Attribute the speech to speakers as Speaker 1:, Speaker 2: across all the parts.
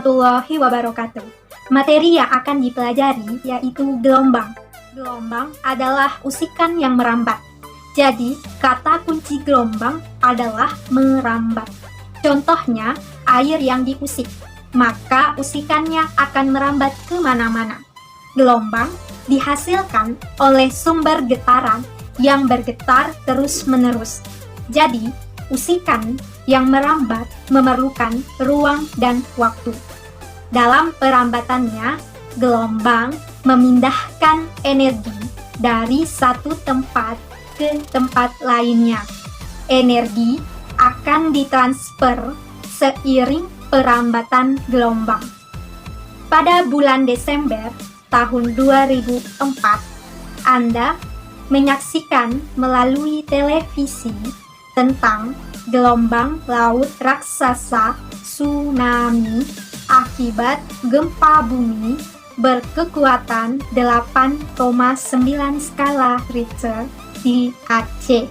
Speaker 1: warahmatullahi wabarakatuh. Materi yang akan dipelajari yaitu gelombang. Gelombang adalah usikan yang merambat. Jadi, kata kunci gelombang adalah merambat. Contohnya, air yang diusik, maka usikannya akan merambat kemana-mana. Gelombang dihasilkan oleh sumber getaran yang bergetar terus-menerus. Jadi, usikan yang merambat memerlukan ruang dan waktu. Dalam perambatannya, gelombang memindahkan energi dari satu tempat ke tempat lainnya. Energi akan ditransfer seiring perambatan gelombang. Pada bulan Desember tahun 2004, Anda menyaksikan melalui televisi tentang gelombang laut raksasa tsunami akibat gempa bumi berkekuatan 8,9 skala Richter di Aceh.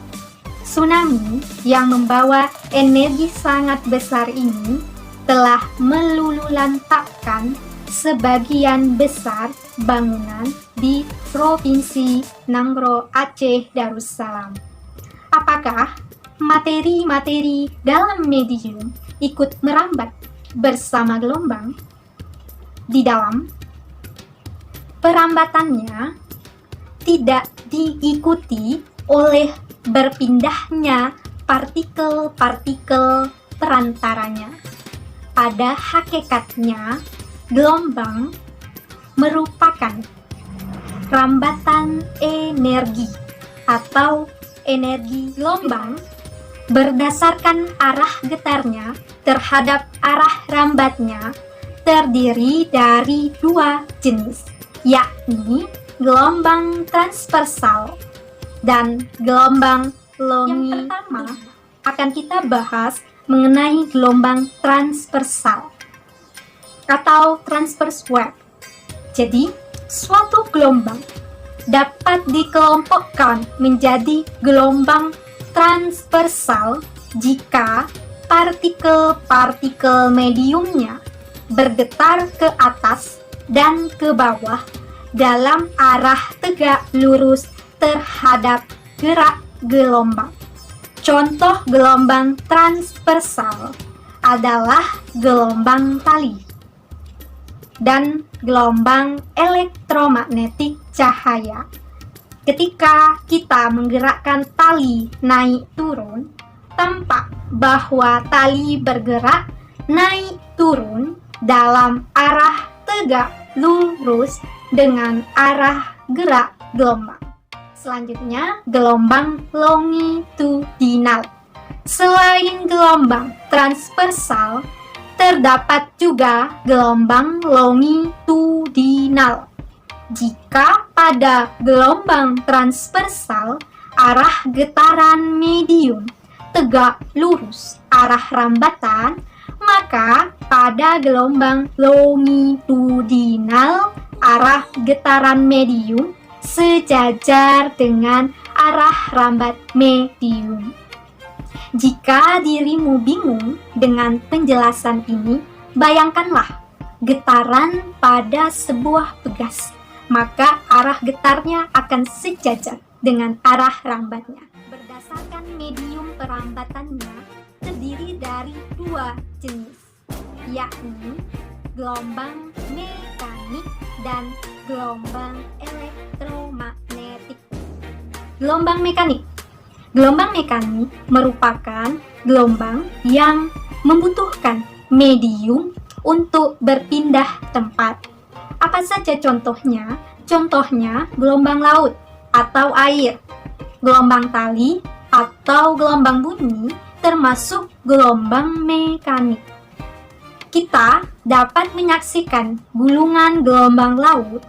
Speaker 1: Tsunami yang membawa energi sangat besar ini telah meluluhlantahkan sebagian besar bangunan di Provinsi Nangro Aceh Darussalam. Apakah materi-materi dalam medium ikut merambat bersama gelombang? Di dalam perambatannya tidak diikuti oleh berpindahnya partikel-partikel perantaranya. Pada hakikatnya, gelombang merupakan rambatan energi atau energi gelombang berdasarkan arah getarnya terhadap arah rambatnya terdiri dari dua jenis, yakni gelombang transversal dan gelombang longi. Yang pertama akan kita bahas mengenai gelombang transversal atau transverse wave. Jadi, suatu gelombang dapat dikelompokkan menjadi gelombang transversal jika partikel-partikel mediumnya bergetar ke atas dan ke bawah dalam arah tegak lurus terhadap gerak gelombang. Contoh gelombang transversal adalah gelombang tali dan gelombang elektromagnetik cahaya. Ketika kita menggerakkan tali naik turun, tampak bahwa tali bergerak naik turun dalam arah tegak lurus dengan arah gerak gelombang. Selanjutnya, gelombang longitudinal. Selain gelombang transversal, terdapat juga gelombang longitudinal. Jika pada gelombang transversal arah getaran medium tegak lurus arah rambatan, maka pada gelombang longitudinal arah getaran medium sejajar dengan arah rambat medium. Jika dirimu bingung dengan penjelasan ini, bayangkanlah getaran pada sebuah pegas, maka arah getarnya akan sejajar dengan arah rambatnya. Berdasarkan medium perambatannya terdiri dari dua jenis, yakni gelombang mekanik dan gelombang elektromagnetik. Gelombang mekanik. Gelombang mekanik merupakan gelombang yang membutuhkan medium untuk berpindah tempat. Apa saja contohnya? Contohnya gelombang laut atau air, gelombang tali atau gelombang bunyi, termasuk gelombang mekanik. Kita dapat menyaksikan gulungan gelombang laut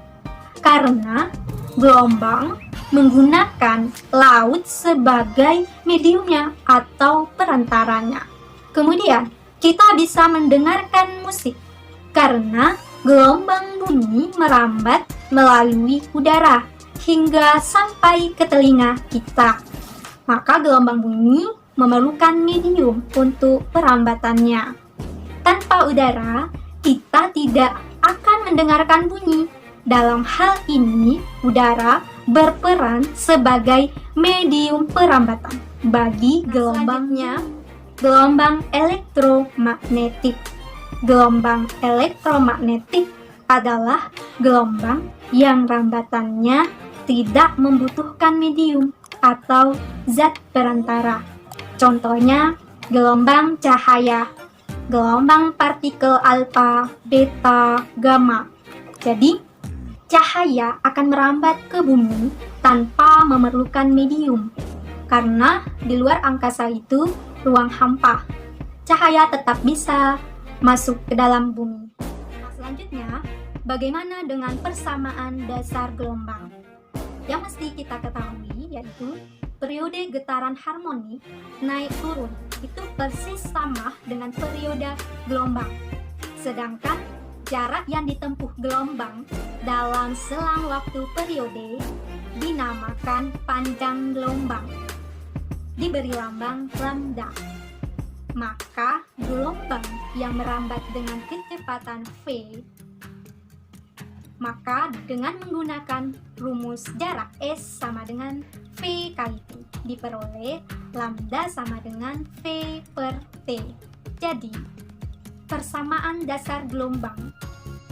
Speaker 1: karena gelombang menggunakan laut sebagai mediumnya atau perantaranya. Kemudian, kita bisa mendengarkan musik karena gelombang bunyi merambat melalui udara hingga sampai ke telinga kita. Maka gelombang bunyi memerlukan medium untuk perambatannya. Tanpa udara, kita tidak akan mendengarkan bunyi. Dalam hal ini, udara berperan sebagai medium perambatan bagi gelombangnya. Gelombang elektromagnetik. Gelombang elektromagnetik adalah gelombang yang rambatannya tidak membutuhkan medium atau zat perantara. Contohnya, gelombang cahaya, gelombang partikel alfa, beta, gamma. Jadi, cahaya akan merambat ke bumi tanpa memerlukan medium. Karena di luar angkasa itu ruang hampa. Cahaya tetap bisa masuk ke dalam bumi. Nah, selanjutnya, bagaimana dengan persamaan dasar gelombang? Yang mesti kita ketahui yaitu periode getaran harmonik naik turun itu persis sama dengan periode gelombang. Sedangkan jarak yang ditempuh gelombang dalam selang waktu periode dinamakan panjang gelombang. Diberi lambang lambda. Maka gelombang yang merambat dengan kecepatan v, maka dengan menggunakan rumus jarak S sama dengan V kali T, diperoleh lambda sama dengan V per T. Jadi, persamaan dasar gelombang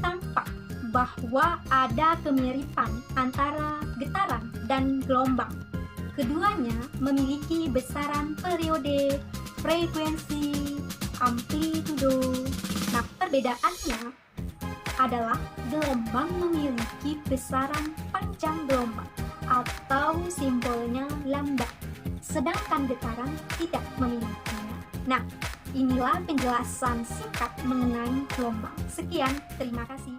Speaker 1: tampak bahwa ada kemiripan antara getaran dan gelombang. Keduanya memiliki besaran periode, frekuensi, amplitudo. Nah, perbedaannya adalah gelombang memiliki besaran panjang gelombang atau simbolnya lambda, sedangkan getaran tidak memilikinya. Nah, inilah penjelasan singkat mengenai gelombang. Sekian, terima kasih.